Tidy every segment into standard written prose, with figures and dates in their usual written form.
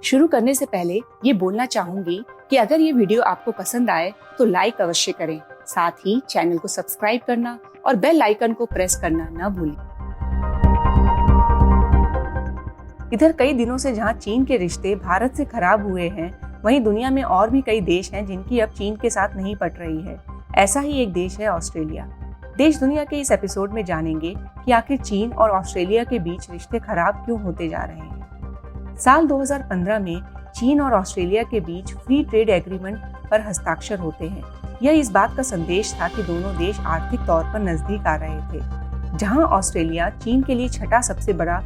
शुरू करने से पहले ये बोलना चाहूंगी कि अगर ये वीडियो आपको पसंद आए तो लाइक अवश्य करें, साथ ही चैनल को सब्सक्राइब करना और बेल आइकन को प्रेस करना न भूलें। इधर कई दिनों से जहां चीन के रिश्ते भारत से खराब हुए हैं, वहीं दुनिया में और भी कई देश हैं जिनकी अब चीन के साथ नहीं पट रही है। ऐसा ही एक देश है ऑस्ट्रेलिया। देश दुनिया के इस एपिसोड में जानेंगे कि आखिर चीन और ऑस्ट्रेलिया के बीच रिश्ते खराब क्यों होते जा रहे हैं। साल 2015 में चीन और ऑस्ट्रेलिया के बीच फ्री ट्रेड एग्रीमेंट पर हस्ताक्षर होते हैं। यह इस बात का संदेश था कि दोनों देश आर्थिक तौर पर नजदीक आ रहे थे। जहां ऑस्ट्रेलिया चीन के लिए छठा सबसे बड़ा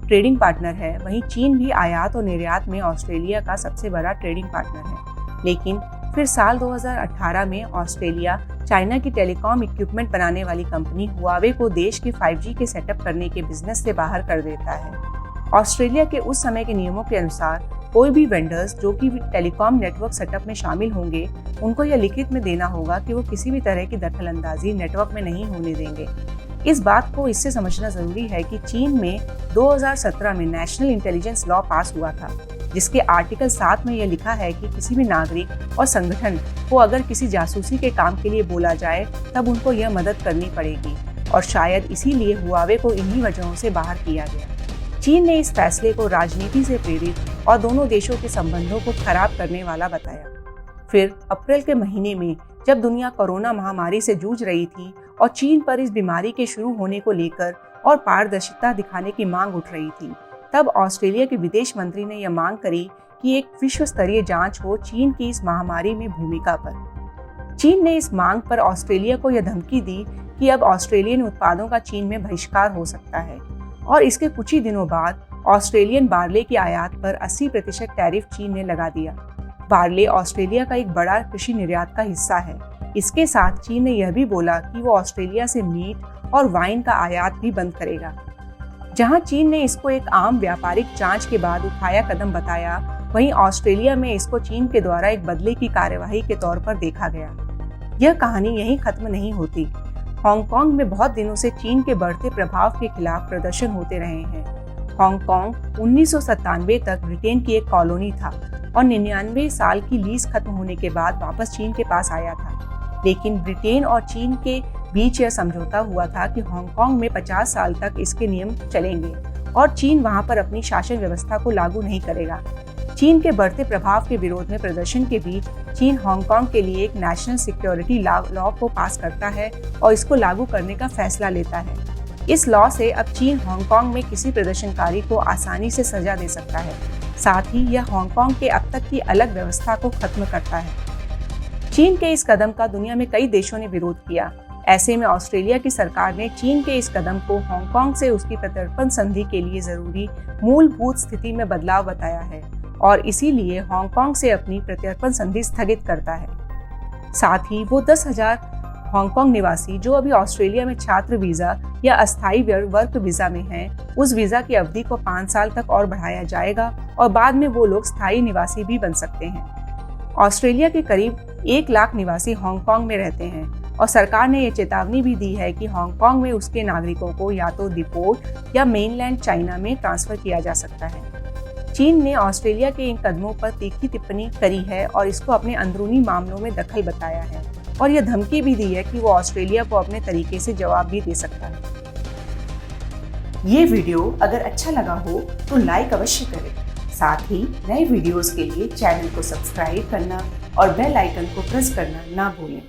ट्रेडिंग पार्टनर है, वहीं चीन भी आयात और निर्यात में ऑस्ट्रेलिया का सबसे बड़ा ट्रेडिंग पार्टनर है। लेकिन फिर साल 2018 में ऑस्ट्रेलिया चाइना की टेलीकॉम इक्विपमेंट बनाने वाली कंपनी हुआवे को देश के 5G के सेटअप करने के बिजनेस से बाहर कर देता है। ऑस्ट्रेलिया के उस समय के नियमों के अनुसार कोई भी वेंडर्स जो कि टेलीकॉम नेटवर्क सेटअप में शामिल होंगे, उनको यह लिखित में देना होगा कि वो किसी भी तरह की दखलंदाजी नेटवर्क में नहीं होने देंगे। इस बात को इससे समझना जरूरी है कि चीन में 2017 में नेशनल इंटेलिजेंस लॉ पास हुआ था, जिसके आर्टिकल 7 में यह लिखा है कि किसी भी नागरिक और संगठन को अगर किसी जासूसी के काम के लिए बोला जाए तब उनको यह मदद करनी पड़ेगी, और शायद इसीलिए हुआवे को इन्हीं वजहों से बाहर किया गया। चीन ने इस फैसले को राजनीति से प्रेरित और दोनों देशों के संबंधों को खराब करने वाला बताया। फिर अप्रैल के महीने में जब दुनिया कोरोना महामारी से जूझ रही थी और चीन पर इस बीमारी के शुरू होने को लेकर और पारदर्शिता दिखाने की मांग उठ रही थी, तब ऑस्ट्रेलिया के विदेश मंत्री ने यह मांग करी कि एक विश्व स्तरीय जांच हो चीन की इस महामारी में भूमिका पर। चीन ने इस मांग पर ऑस्ट्रेलिया को यह धमकी दी कि अब ऑस्ट्रेलियन उत्पादों का चीन में बहिष्कार हो सकता है, और इसके कुछ ही दिनों बाद ऑस्ट्रेलियन बार्ले की आयात पर 80% टैरिफ चीन ने लगा दिया। बार्ले ऑस्ट्रेलिया का एक बड़ा कृषि निर्यात का हिस्सा है। इसके साथ चीन ने यह भी बोला कि वो ऑस्ट्रेलिया से मीट और वाइन का आयात भी बंद करेगा। जहां चीन ने इसको एक आम व्यापारिक जांच के बाद उठाया कदम बताया, वहीं ऑस्ट्रेलिया में इसको चीन के द्वारा एक बदले की कार्यवाही के तौर पर देखा गया। यह कहानी यहीं खत्म नहीं होती। हांगकांग में बहुत दिनों से चीन के बढ़ते प्रभाव के खिलाफ प्रदर्शन होते रहे हैं। हांगकांग 1997 तक ब्रिटेन की एक कॉलोनी था और 99 साल की लीज खत्म होने के बाद वापस चीन के पास आया था। लेकिन ब्रिटेन और चीन के बीच यह समझौता हुआ था कि हांगकांग में 50 साल तक इसके नियम चलेंगे और चीन वहां पर अपनी शासन व्यवस्था को लागू नहीं करेगा। चीन के बढ़ते प्रभाव के विरोध में प्रदर्शन के बीच चीन हांगकांग के लिए एक नेशनल सिक्योरिटी लॉ को पास करता है और इसको लागू करने का फैसला लेता है। इस लॉ से अब चीन हांगकांग में किसी प्रदर्शनकारी को आसानी से सजा दे सकता है। साथ ही यह हांगकांग के अब तक की अलग व्यवस्था को खत्म करता है। चीन के इस कदम का दुनिया में कई देशों ने विरोध किया। ऐसे में ऑस्ट्रेलिया की सरकार ने चीन के इस कदम को हांगकांग से उसकी प्रत्यर्पण संधि के लिए जरूरी मूलभूत स्थिति में बदलाव बताया है और इसीलिए हांगकांग से अपनी प्रत्यर्पण संधि स्थगित करता है। साथ ही वो 10,000 हांगकांग निवासी जो अभी ऑस्ट्रेलिया में छात्र वीजा या अस्थायी वर्क वीजा में हैं, उस वीजा की अवधि को 5 साल तक और बढ़ाया जाएगा और बाद में वो लोग स्थायी निवासी भी बन सकते हैं। ऑस्ट्रेलिया के करीब 1 लाख निवासी हांगकांग में रहते हैं और सरकार ने यह चेतावनी भी दी है कि हांगकांग में उसके नागरिकों को या तो डिपोर्ट या मेनलैंड चाइना में ट्रांसफर किया जा सकता है। चीन ने ऑस्ट्रेलिया के इन कदमों पर तीखी टिप्पणी करी है और इसको अपने अंदरूनी मामलों में दखल बताया है और यह धमकी भी दी है कि वो ऑस्ट्रेलिया को अपने तरीके से जवाब भी दे सकता है। ये वीडियो अगर अच्छा लगा हो तो लाइक अवश्य करें। साथ ही नए वीडियोस के लिए चैनल को सब्सक्राइब करना और बेल आइकन को प्रेस करना ना भूलें।